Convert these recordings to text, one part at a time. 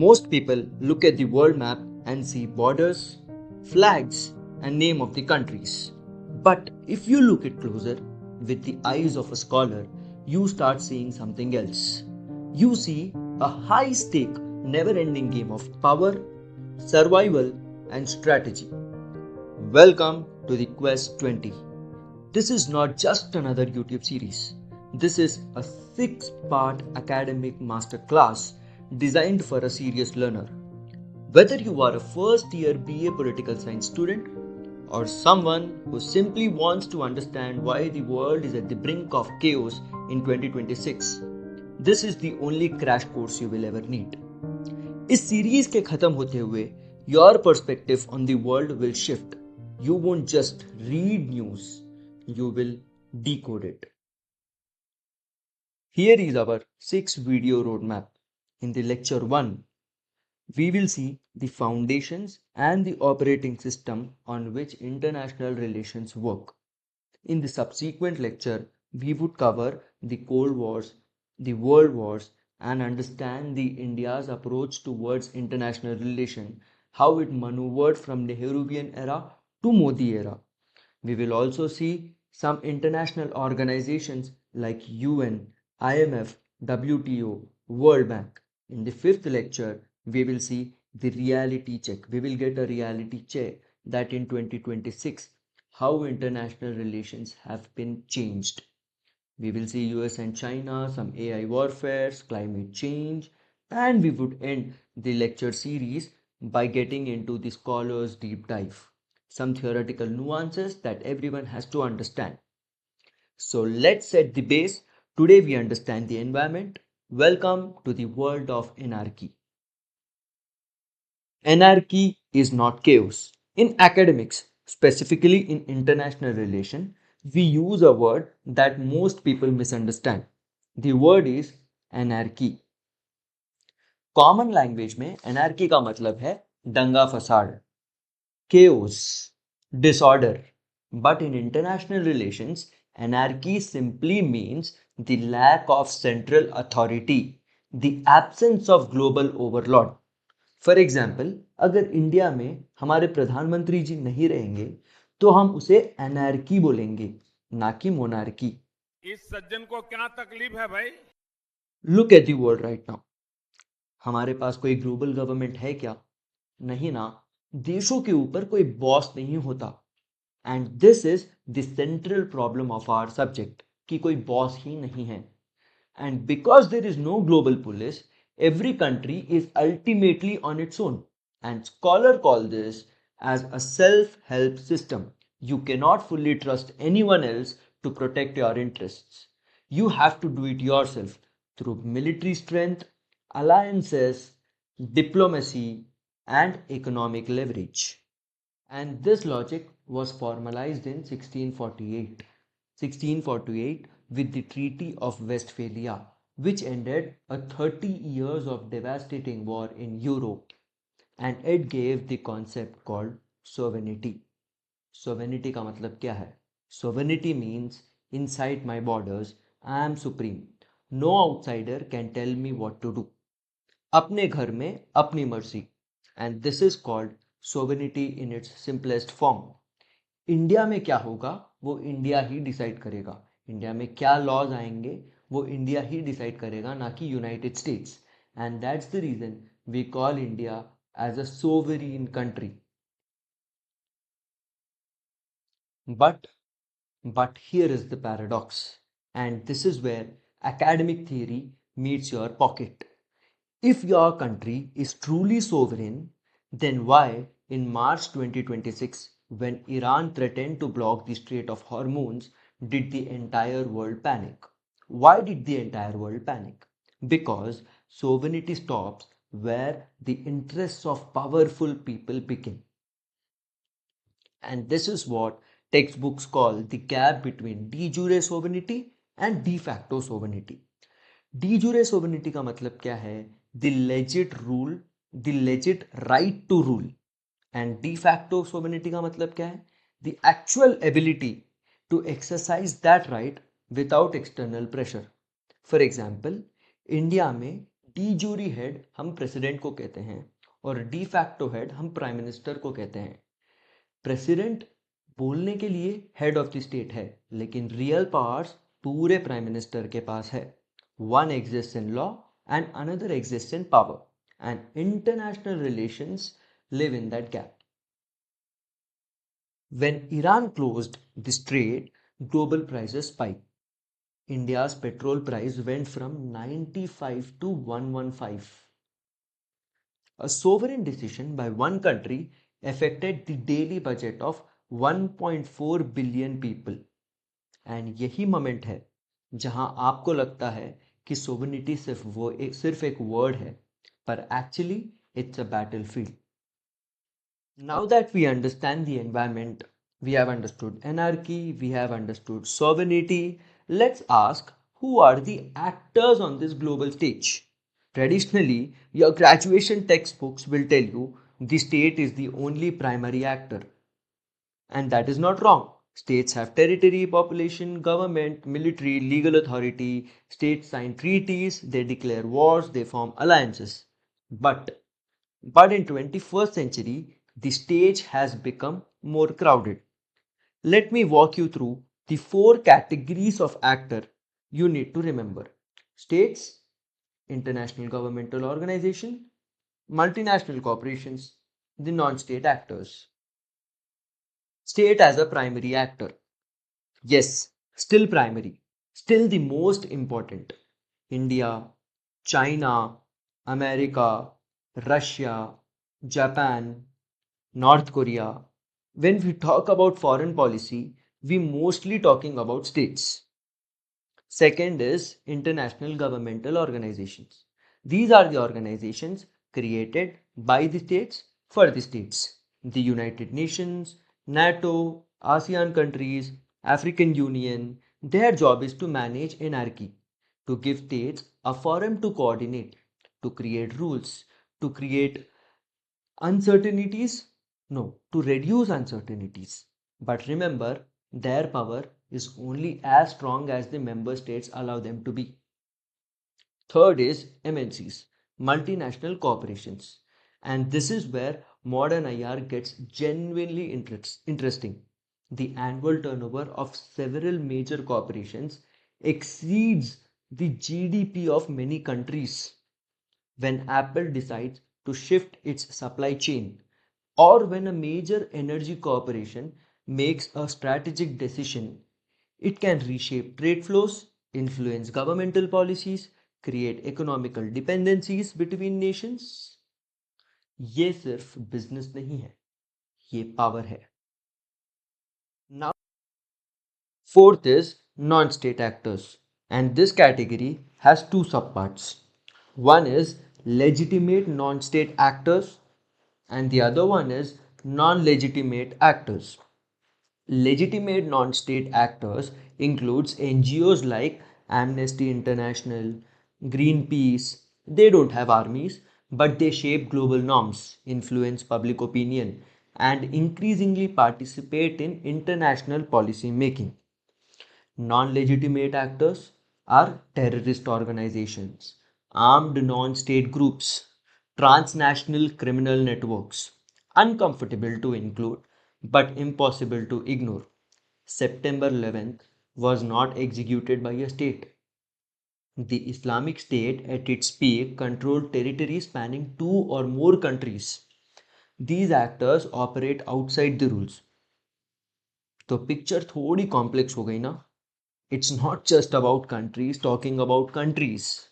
Most people look at the world map and see borders, flags, and name of the countries. But if you look it closer with the eyes of a scholar, you start seeing something else. You see a high stake, never ending game of power, survival, and strategy. Welcome to the Quest 20. This is not just another YouTube series. This is a 6-part academic masterclass designed for a serious learner. Whether you are a first year BA political science student or someone who simply wants to understand why the world is at the brink of chaos in 2026, this is the only crash course you will ever need. इस series के खत्म होते हुए your perspective on the world will shift. You won't just read news, you will decode it. Here is our 6-video roadmap. In the lecture 1, we will see the foundations and the operating system on which international relations work. In the subsequent lecture, we would cover the Cold Wars, the World Wars, and understand the India's approach towards international relation, how it maneuvered from Nehruvian era to Modi era. We will also see some international organizations like UN, IMF, WTO, World Bank. In the 5th lecture, we will see the reality check. We will get a reality check that in 2026, how international relations have been changed. We will see US and China, some AI warfare, climate change, and we would end the lecture series by getting into the scholar's deep dive, some theoretical nuances that everyone has to understand. So let's set the base. Today we understand the environment. Welcome to the world of anarchy. Anarchy is not chaos. In academics, specifically in international relation, we use a word that most people misunderstand. The word is anarchy. Common language में anarchy का मतलब है दंगा फसाद, chaos, disorder. But in international relations, anarchy simply means the lack of central authority, the absence of global overlord. For example, अगर India में हमारे प्रधानमंत्री जी नहीं रहेंगे तो हम उसे एनार्की बोलेंगे, ना कि मोनार्की. इस सज्जन को क्या तकलीफ है भाई? Look at the world right now. हमारे पास कोई ग्लोबल गवर्नमेंट है क्या? नहीं ना. देशों के ऊपर कोई बॉस नहीं होता. And this is the central problem of our subject कि कोई बॉस ही नहीं है. And because there is no global police, every country is ultimately on its own. And scholars call this as a self-help system. You cannot fully trust anyone else to protect your interests. You have to do it yourself through military strength, alliances, diplomacy, and economic leverage. And this logic was formalized in 1648. 1648 with the Treaty of Westphalia, which ended a 30 years of devastating war in Europe, and it gave the concept called sovereignty. Sovereignty का मतलब क्या है? Sovereignty means inside my borders, I am supreme. No outsider can tell me what to do. अपने घर में अपनी मर्जी. And this is called sovereignty in its simplest form. India में क्या होगा वो इंडिया ही डिसाइड करेगा. इंडिया में क्या लॉज आएंगे वो इंडिया ही डिसाइड करेगा, ना कि United States. And that's the reason we call India as a sovereign country. But here is the paradox, and this is where academic theory meets your pocket. If your country is truly sovereign, then why in March 2026, when Iran threatened to block the Strait of Hormuz, did the entire world panic? Why did the entire world panic? Because sovereignty stops where the interests of powerful people begin. And this is what textbooks call the gap between de jure sovereignty and de facto sovereignty. De jure sovereignty का मतलब क्या है? The legit rule, the legit right to rule. And de facto sovereignty का मतलब क्या है? The actual ability to exercise that right without external pressure. For example, India में D jury head हम प्रेसिडेंट को कहते हैं और डी फैक्टो हेड हम प्राइम मिनिस्टर को कहते हैं। प्रेसिडेंट बोलने के लिए हेड ऑफ द स्टेट है, लेकिन रियल पावर्स पूरे प्राइम मिनिस्टर के पास है। One exist in law and another exist in power and international relations live in that gap. When Iran closed the strait, global prices spiked. India's petrol price went from 95 to 115. A sovereign decision by one country affected the daily budget of 1.4 billion people. And यही moment है जहां आपको लगता है कि sovereignty सिर्फ एक word है, पर actually it's a battlefield. Now that we understand the environment, we have understood anarchy, we have understood sovereignty, let's ask who are the actors on this global stage? Traditionally, your graduation textbooks will tell you the state is the only primary actor. And that is not wrong. States have territory, population, government, military, legal authority. States sign treaties, they declare wars, they form alliances. But in 21st century, the stage has become more crowded. Let me walk you through the four categories of actor you need to remember. States, international governmental organization, multinational corporations, the non-state actors. State as a primary actor. Yes, still primary, still the most important. India, China, America, Russia, Japan, North Korea. When we talk about foreign policy, we mostly talking about states. Second is international governmental organizations. These are the organizations created by the states for the states. The United Nations, NATO, ASEAN countries, African Union, their job is to manage anarchy, to give states a forum to coordinate, to create rules, to create uncertainties? No, to reduce uncertainties. But remember, their power is only as strong as the member states allow them to be. Third is MNCs, multinational corporations. And this is where modern IR gets genuinely interesting. The annual turnover of several major corporations exceeds the GDP of many countries. When Apple decides to shift its supply chain, or when a major energy corporation makes a strategic decision, it can reshape trade flows, influence governmental policies, create economical dependencies between nations. ये सिर्फ business नहीं है, ये power है. Now, fourth is non-state actors, and this category has two subparts. One is legitimate non-state actors, and the other one is non-legitimate actors. Legitimate non-state actors includes NGOs like Amnesty International, Greenpeace. They don't have armies, but they shape global norms, influence public opinion, and increasingly participate in international policy making. Non-legitimate actors are terrorist organizations, armed non-state groups, transnational criminal networks, uncomfortable to include but impossible to ignore. September 11th was not executed by a state. The Islamic State at its peak controlled territories spanning two or more countries. These actors operate outside the rules. तो picture थोड़ी complex हो गई ना. It's not just about countries talking about countries.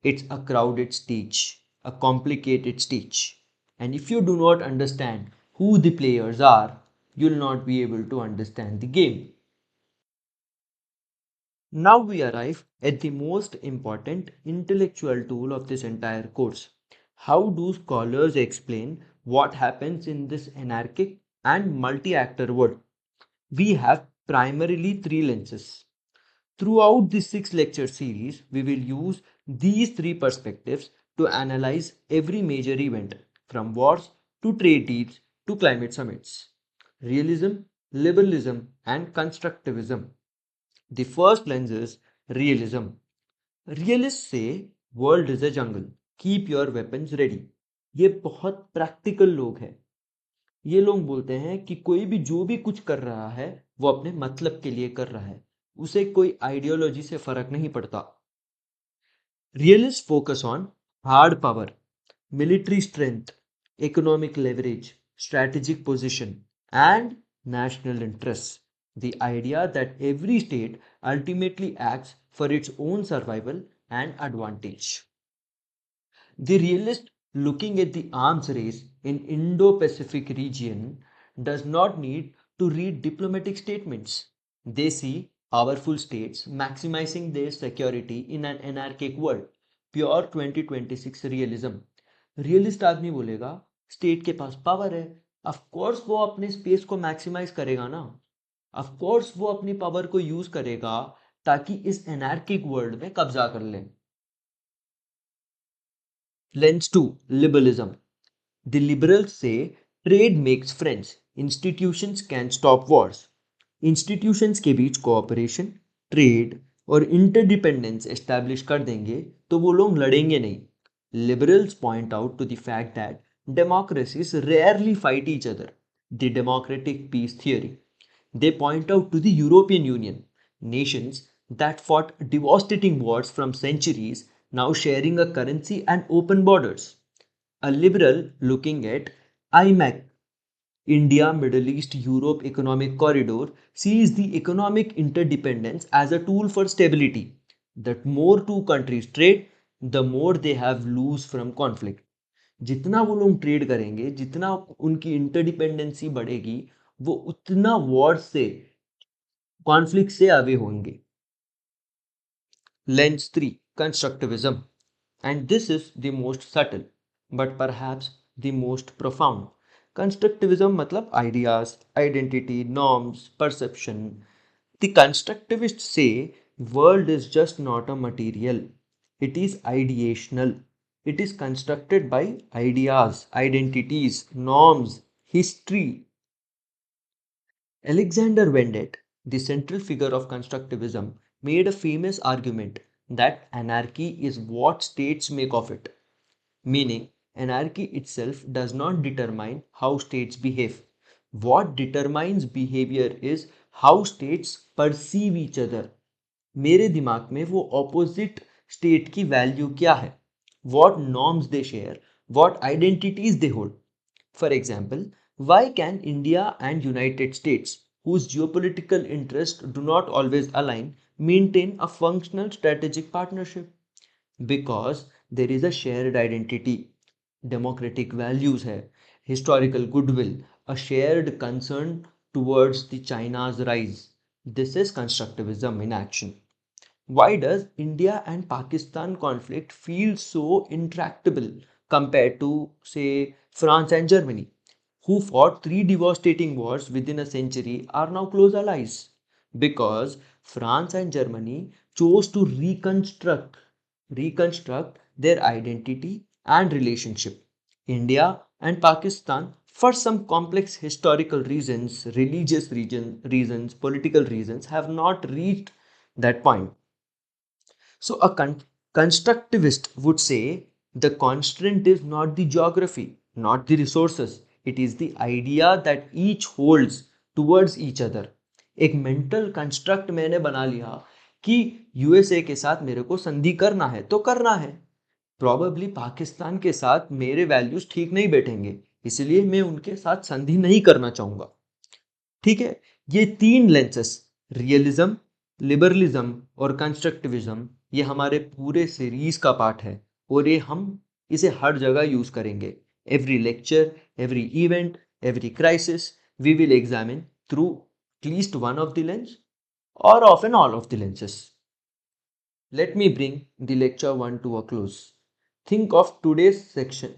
It's a crowded stage, a complicated stage. And if you do not understand who the players are, you'll not be able to understand the game. Now we arrive at the most important intellectual tool of this entire course. How do scholars explain what happens in this anarchic and multi-actor world? We have primarily three lenses. Throughout this 6 lecture series, we will use these three perspectives to analyze every major event from wars to trade deals to climate summits. Realism, liberalism, and constructivism. The first lens is realism. Realists say world is a jungle, keep your weapons ready. ये बहुत practical लोग हैं। ये लोग बोलते हैं कि कोई भी जो भी कुछ कर रहा है वो अपने मतलब के लिए कर रहा है, उसे कोई आइडियोलॉजी से फर्क नहीं पड़ता। Realist focus on hard power, military strength, economic leverage, strategic position, and national interests. The idea that every state ultimately acts for its own survival and advantage. The realist looking at the arms race in Indo-Pacific region does not need to read diplomatic statements. They see powerful states maximizing their security in an anarchic world. Pure 2026 realism. Realist आदमी बोलेगा state के पास power है, of course वो अपने space को maximise करेगा ना, of course वो अपनी पावर को यूज करेगा ताकि इस एनार्किक वर्ल्ड में कब्जा कर ले। Lens 2, liberalism. The liberals say trade makes friends. Institutions can stop wars. Institutions के बीच cooperation, trade और interdependence establish कर देंगे तो वो लोग लड़ेंगे नहीं. Liberals point out to the fact that democracies rarely fight each other. The democratic peace theory. They point out to the European Union, nations that fought devastating wars from centuries now sharing a currency and open borders. A liberal looking at IMAC, India, Middle East, Europe Economic Corridor, sees the economic interdependence as a tool for stability. That more two countries trade, the more they have lose from conflict. जितना वो लोग trade करेंगे, जितना उनकी interdependency बढ़ेगी, वो उतना war से, कॉन्फ्लिक्ट से अवे होंगे. Lens 3, Constructivism. And this is the most subtle, but perhaps the most profound. Constructivism मतलब ideas, identity, norms, perception. The constructivists say world is just not a material. It is ideational. It is constructed by ideas, identities, norms, history. Alexander Vendet, the central figure of constructivism, made a famous argument that anarchy is what states make of it, meaning anarchy itself does not determine how states behave. What determines behavior is how states perceive each other. मेरे दिमाग में वो opposite state की value क्या है, what norms they share, what identities they hold. For example, why can India and United States, whose geopolitical interests do not always align, maintain a functional strategic partnership? Because there is a shared identity, democratic values है, historical goodwill, a shared concern towards the China's rise. This is constructivism in action. Why does India and Pakistan conflict feel so intractable compared to, say, France and Germany, who fought three devastating wars within a century, are now close allies? Because France and Germany chose to reconstruct their identity and relationship. India and Pakistan, for some complex historical reasons, reasons, political reasons, have not reached that point. So, a constructivist would say the constraint is not the geography, not the resources, it is the idea that each holds towards each other. एक mental construct मैंने बना लिया कि USA के साथ मेरे को संधि करना है तो करना है. प्रॉबेबली पाकिस्तान के साथ मेरे वैल्यूज ठीक नहीं बैठेंगे, इसलिए मैं उनके साथ संधि नहीं करना चाहूंगा. ठीक है, ये तीन लेंसेस, रियलिज्म, लिबरलिज्म और कंस्ट्रक्टिविज्म, ये हमारे पूरे सीरीज का पार्ट है और ये हम इसे हर जगह यूज करेंगे. Every lecture, every event, every crisis, we will examine through at least one of the lens or often all of the lenses. Let me bring the lecture 1 to a close. Think of today's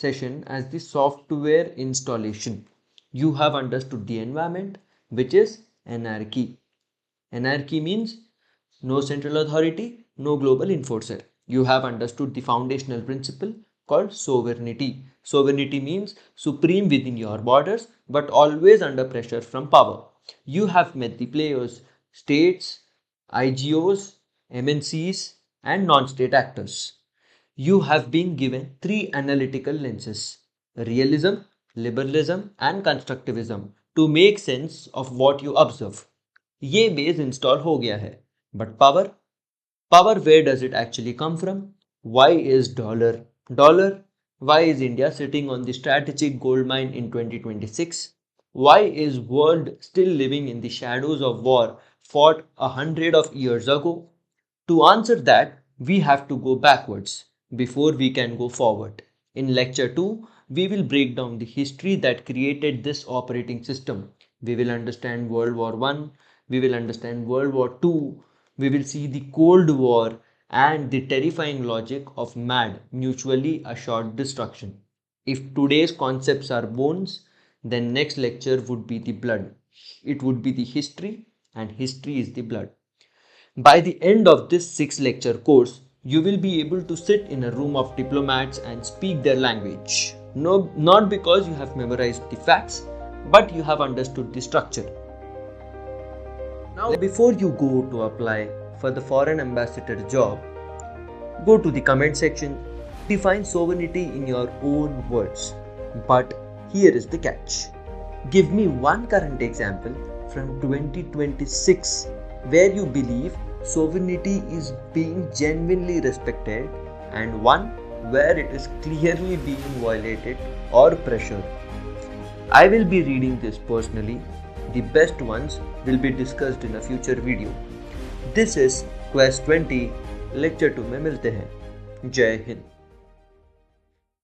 session as the software installation. You have understood the environment, which is anarchy. Anarchy means no central authority, no global enforcer. You have understood the foundational principle called sovereignty. Sovereignty means supreme within your borders but always under pressure from power. You have met the players, states, IGOs, MNCs, and non state actors. You have been given three analytical lenses: realism, liberalism and constructivism to make sense of what you observe. ये base install हो गया है, but power, where does it actually come from? Why is dollar? Why is India sitting on the strategic gold mine in 2026? Why is world still living in the shadows of war fought 100 years ago? To answer that, we have to go backwards before we can go forward. In lecture 2, we will break down the history that created this operating system. We will understand World War I, we will understand World War II, we will see the Cold War and the terrifying logic of mad, mutually assured destruction. If today's concepts are bones, then next lecture would be the blood. It would be the history, and history is the blood. By the end of this 6 lecture course, you will be able to sit in a room of diplomats and speak their language. No, not because you have memorized the facts, but you have understood the structure. Now, before you go to apply for the foreign ambassador job, go to the comment section, define sovereignty in your own words. But here is the catch. Give me one current example from 2026 where you believe sovereignty is being genuinely respected and one where it is clearly being violated or pressured. I will be reading this personally. The best ones will be discussed in a future video. This is Quest 20 lecture 2 में मिलते हैं. जय हिंद.